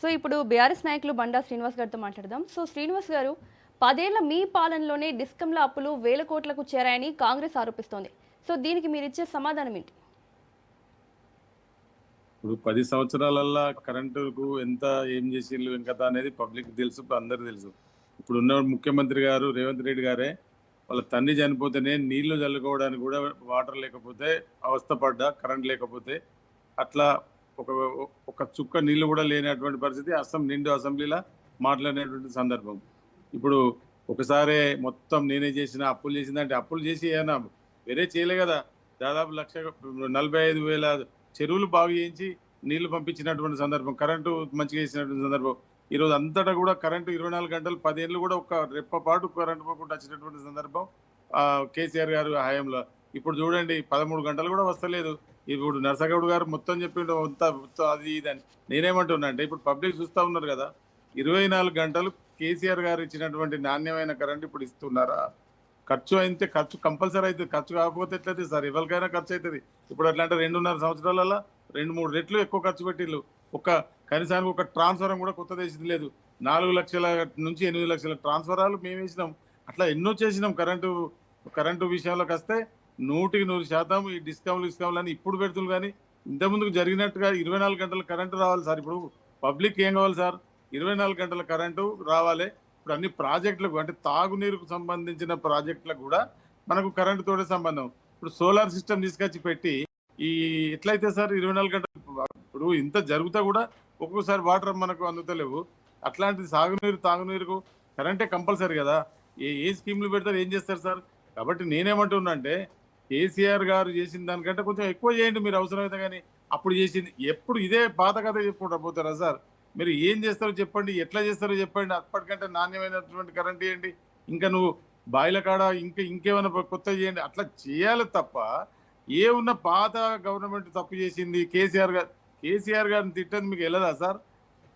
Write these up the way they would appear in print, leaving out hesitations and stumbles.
So ఇప్పుడు BRS నాయకులు బండా శ్రీనివాస్ గారితో మాట్లాడదాం. సో శ్రీనివాస్ గారు, 10 ఏళ్ల మీ పాలనలోనే డిస్కంల అప్పులు వేల కోట్లకు చేరాయని కాంగ్రెస్ ఆరోపిస్తోంది. సో దీనికి మీరిచ్చే సమాధానం ఏంటి? ఇప్పుడు 10 సంవత్సరాలల్లా కరెంటుకు ఎంత ఏం చేసిళ్ళు ఇంకా అనేది పబ్లిక్ తెలుసు, ఇప్పుడు అందరికి తెలుసు. ఇప్పుడున్న ముఖ్యమంత్రి గారు రేవంత్ రెడ్డి గారే వాళ్ళ తండ్రి చనిపోతేనే నీళ్లు చల్లుకోవడానికి కూడా వాటర్ లేకపోతే అవస్థపడ్డా, కరెంట్ లేకపోతే అట్లా ఒక ఒక చుక్క నీళ్లు కూడా లేనటువంటి పరిస్థితి నిండు అసెంబ్లీలో మాట్లాడినటువంటి సందర్భం. ఇప్పుడు ఒకసారి మొత్తం నేనే చేసిన అప్పులు చేసిందంటే అప్పులు చేసి ఏమైనా వేరే చేయలే కదా. దాదాపు 1,45,000 చెరువులు బాగు చేయించి నీళ్లు పంపించినటువంటి సందర్భం, కరెంటు మంచిగా చేసినటువంటి సందర్భం. ఈరోజు అంతటా కూడా కరెంటు 24 గంటలు 10 ఏళ్ళు కూడా ఒక రెప్పపాటు కరెంటు పోకుండా వచ్చినటువంటి సందర్భం కేసీఆర్ గారు హయాంలో. ఇప్పుడు చూడండి 13 గంటలు కూడా వస్తలేదు. ఇప్పుడు నర్సగౌడ్ గారు మొత్తం చెప్పిండు అది ఇదని. నేనేమంటున్నా అంటే ఇప్పుడు పబ్లిక్ చూస్తూ ఉన్నారు కదా, 24 గంటలు కేసీఆర్ గారు ఇచ్చినటువంటి నాణ్యమైన కరెంట్ ఇప్పుడు ఇస్తున్నారా? ఖర్చు అయితే ఖర్చు కంపల్సరీ అవుతుంది, ఖర్చు కాకపోతే ఎట్లయితే సార్ ఎవరికైనా ఖర్చు అవుతుంది. ఇప్పుడు అట్లా అంటే 2.5 సంవత్సరాలలో 2-3 రెట్లు ఎక్కువ ఖర్చు పెట్టిళ్ళు. కనీసానికి ఒక ట్రాన్స్ఫరం కూడా కొత్త వేసింది లేదు. 4 లక్షల నుంచి 8 లక్షల ట్రాన్స్ఫరాలు మేము వేసినాం. అట్లా ఎన్నో చేసినాం. కరెంటు విషయంలోకి వస్తే 100% ఈ డిస్కౌంట్లు అని ఇప్పుడు పెడుతుంది. కానీ ఇంతకుముందుకు జరిగినట్టుగా 24 గంటల కరెంటు రావాలి సార్. ఇప్పుడు పబ్లిక్ ఏం కావాలి సార్? 24 గంటల కరెంటు రావాలి. ఇప్పుడు అన్ని ప్రాజెక్టులకు అంటే తాగునీరుకు సంబంధించిన ప్రాజెక్టులకు కూడా మనకు కరెంటు తోడే సంబంధం. ఇప్పుడు సోలార్ సిస్టమ్ తీసుకొచ్చి పెట్టి ఈ ఎట్లయితే సార్ 24 గంటలు ఇప్పుడు ఇంత జరుగుతా కూడా ఒక్కొక్కసారి వాటర్ మనకు అందుతలేవు. అట్లాంటి తాగునీరుకు కరెంటే కంపల్సరీ కదా. ఏ స్కీమ్లు పెడతారు, ఏం చేస్తారు సార్? కాబట్టి నేనేమంటున్నా అంటే కేసీఆర్ గారు చేసిన దానికంటే కొంచెం ఎక్కువ చేయండి మీరు అవసరమైతే. కానీ అప్పుడు చేసింది ఎప్పుడు ఇదే పాత కథ చెప్పుకుంటా పోతారా సార్? మీరు ఏం చేస్తారో చెప్పండి, ఎట్లా చేస్తారో చెప్పండి. అప్పటికంటే నాణ్యమైనటువంటి కరెంట్ చేయండి. ఇంకా నువ్వు బాయిల కాడ ఇంకేమైనా కొత్త చేయండి. అట్లా చేయాలి తప్ప ఉన్న పాత గవర్నమెంట్ తప్పు చేసింది కేసీఆర్ గారిని తిట్టని మీకు వెళ్ళదా సార్?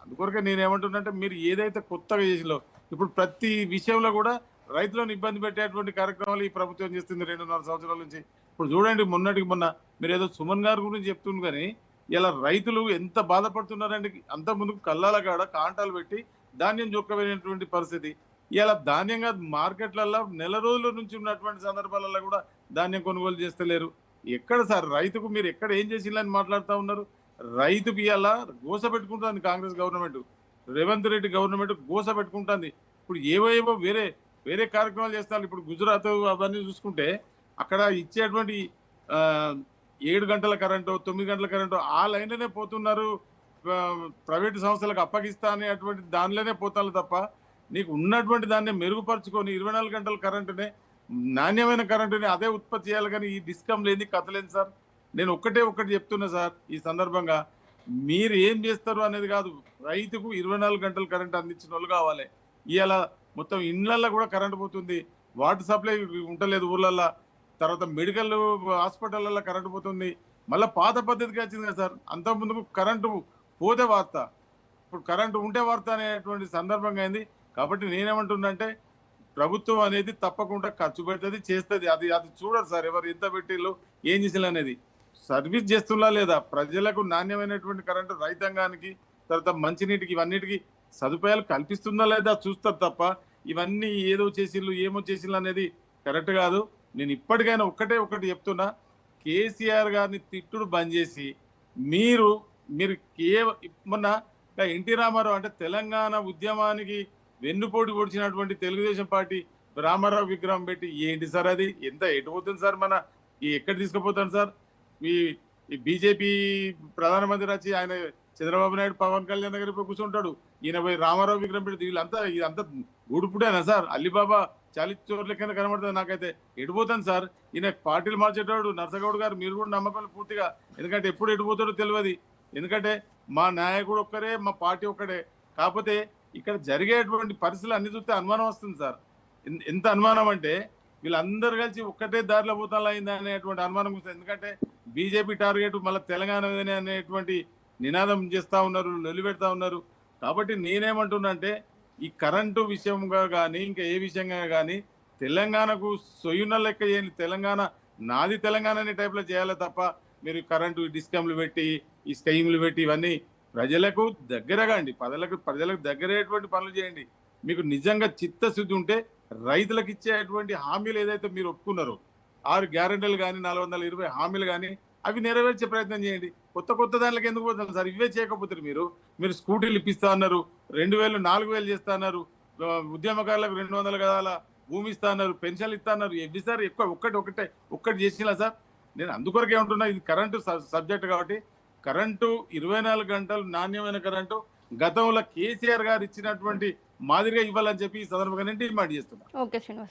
అందుకొరకే నేనేమంటున్నా అంటే మీరు ఏదైతే కొత్తగా చేసిందో ఇప్పుడు ప్రతి విషయంలో కూడా రైతులను ఇబ్బంది పెట్టేటువంటి కార్యక్రమాలు ఈ ప్రభుత్వం చేస్తుంది 2.5 సంవత్సరాల నుంచి. ఇప్పుడు చూడండి మొన్న మీరు ఏదో సుమన్ గారి గురించి చెప్తుంది, కానీ ఇలా రైతులు ఎంత బాధపడుతున్నారంటే అంత ముందుకు కల్లాల కాడ కాంటాలు పెట్టి ధాన్యం జొక్కబడినటువంటి పరిస్థితి. ఇలా ధాన్యంగా మార్కెట్లలో నెల రోజుల నుంచి ఉన్నటువంటి సందర్భాలలో కూడా ధాన్యం కొనుగోలు చేస్తలేరు. ఎక్కడ సార్ రైతుకు మీరు ఎక్కడ ఏం చేసిందని మాట్లాడుతూ ఉన్నారు? రైతుకి ఇలా గోస పెట్టుకుంటుంది కాంగ్రెస్ గవర్నమెంట్, రేవంత్ రెడ్డి గవర్నమెంట్ గోస పెట్టుకుంటుంది. ఇప్పుడు ఏవో వేరే కార్యక్రమాలు చేస్తారు. ఇప్పుడు గుజరాత్ అవన్నీ చూసుకుంటే అక్కడ ఇచ్చేటువంటి 7 గంటల కరెంటు 9 గంటల కరెంటు ఆ లైన్లోనే పోతున్నారు. ప్రైవేటు సంస్థలకు అప్పగిస్తా అనేటువంటి దానిలోనే పోతారు తప్ప నీకు ఉన్నటువంటి దాన్ని మెరుగుపరుచుకొని 24 గంటల కరెంటునే నాణ్యమైన కరెంటుని అదే ఉత్పత్తి చేయాలి. కానీ ఈ డిస్కమ్ లేని కథలేని సార్. నేను ఒకటి చెప్తున్నా సార్, ఈ సందర్భంగా మీరు ఏం చేస్తారు అనేది కాదు, రైతుకు 24 గంటల కరెంటు అందించిన వాళ్ళు కావాలి. ఇవాళ మొత్తం ఇండ్లల్లో కూడా కరెంటు పోతుంది, వాటర్ సప్లై ఉండలేదు ఊళ్ళల్లో, తర్వాత మెడికల్ హాస్పిటల్లో కరెంటు పోతుంది. మళ్ళీ పాత పద్ధతికి వచ్చింది కదా సార్. అంతకుముందుకు కరెంటు పోతే వార్త, ఇప్పుడు కరెంటు ఉంటే వార్త అనేటువంటి సందర్భంగా అయింది. కాబట్టి నేనేమంటున్నా అంటే ప్రభుత్వం అనేది తప్పకుండా ఖర్చు పెడుతుంది, చేస్తుంది. అది చూడరు సార్ ఎవరు ఎంత పెట్టిళ్ళు ఏం చేసిళ్ళు అనేది. సర్వీస్ చేస్తున్నా లేదా, ప్రజలకు నాణ్యమైనటువంటి కరెంటు రైతాంగానికి తర్వాత మంచినీటికి ఇవన్నిటికీ సదుపాయాలు కల్పిస్తుందా లేదా చూస్తారు తప్ప ఇవన్నీ ఏదో చేసిళ్ళు ఏమో చేసిళ్ళు అనేది కరెక్ట్ కాదు. నేను ఇప్పటికైనా ఒకటి చెప్తున్నా, కేసీఆర్ గారిని తిట్టుడు బంద్ చేసి మీరు మొన్న ఎన్టీ రామారావు అంటే తెలంగాణ ఉద్యమానికి వెన్నుపోటు పొడిచినటువంటి తెలుగుదేశం పార్టీ రామారావు విగ్రహం పెట్టి ఏంటి సార్ అది? ఎంత ఎటుపోతుంది సార్? ఎక్కడ తీసుకుపోతాను సార్? ఈ బీజేపీ ప్రధానమంత్రి వచ్చి ఆయన చంద్రబాబు నాయుడు పవన్ కళ్యాణ్ దగ్గర పోయి కూర్చుంటాడు, ఈయన పోయి రామారావు విగ్రహం పెట్టి ఇదంతా గూడుపుడేనా సార్? అలీబాబా చాలిచోర్ లెక్కన కనబడుతుంది నాకైతే. ఎడిపోతాను సార్ ఈయన పార్టీలు మార్చేటాడు. నర్సగౌడ్ గారు మీరు కూడా నమ్మకం పూర్తిగా, ఎందుకంటే ఎప్పుడు ఎడిపోతాడో తెలియదు. ఎందుకంటే మా నాయకుడు ఒక్కరే, మా పార్టీ ఒక్కడే. కాకపోతే ఇక్కడ జరిగేటువంటి పరిస్థితులు అన్ని చూస్తే అనుమానం వస్తుంది సార్. ఎంత అనుమానం అంటే వీళ్ళందరూ కలిసి ఒక్కటే దారిలో పోతాలా అయిందా అనేటువంటి అనుమానం వస్తుంది. ఎందుకంటే బీజేపీ టార్గెట్ మళ్ళీ తెలంగాణ అనేటువంటి నినాదం చేస్తూ ఉన్నారు, నిలబెడతా ఉన్నారు. కాబట్టి నేనేమంటున్నా అంటే ఈ కరెంటు విషయంగా కానీ ఇంకా ఏ విషయంగా కానీ తెలంగాణకు సొయ్యున లెక్క చేయండి. తెలంగాణ నాది తెలంగాణ అనే టైప్లో చేయాలి తప్ప మీరు కరెంటు డిస్కమ్లు పెట్టి ఈ స్కీమ్లు పెట్టి ఇవన్నీ ప్రజలకు దగ్గరగా అండి, ప్రజలకు దగ్గరయ్యేటువంటి పనులు చేయండి. మీకు నిజంగా చిత్తశుద్ధి ఉంటే రైతులకు ఇచ్చేటువంటి హామీలు ఏదైతే మీరు ఒప్పుకున్నారో 6 గ్యారెంటీలు కానీ 420 హామీలు కానీ అవి నెరవేర్చే ప్రయత్నం చేయండి. కొత్త దాంట్లోకి ఎందుకు పోతున్నారు సార్? ఇవే చేయకపోతే మీరు స్కూటీలు ఇప్పిస్తా అన్నారు, 2000 4000 చేస్తా అన్నారు, ఉద్యమకారులకు 200 గదాల భూమి ఇస్తా అన్నారు, పెన్షన్లు ఇస్తా అన్నారు. ఎవ్వి సార్ ఎక్కువ ఒక్కటి చేసినా సార్? నేను అందుకొరకే ఉంటున్నా, ఇది కరెంటు సబ్జెక్ట్ కాబట్టి కరెంటు 24 గంటలు నాణ్యమైన కరెంటు గతంలో కేసీఆర్ గారు ఇచ్చినటువంటి మాదిరిగా ఇవ్వాలని చెప్పి ఈ సందర్భంగా నేను డిమాండ్ చేస్తున్నా. ఓకే శ్రీనివాస్.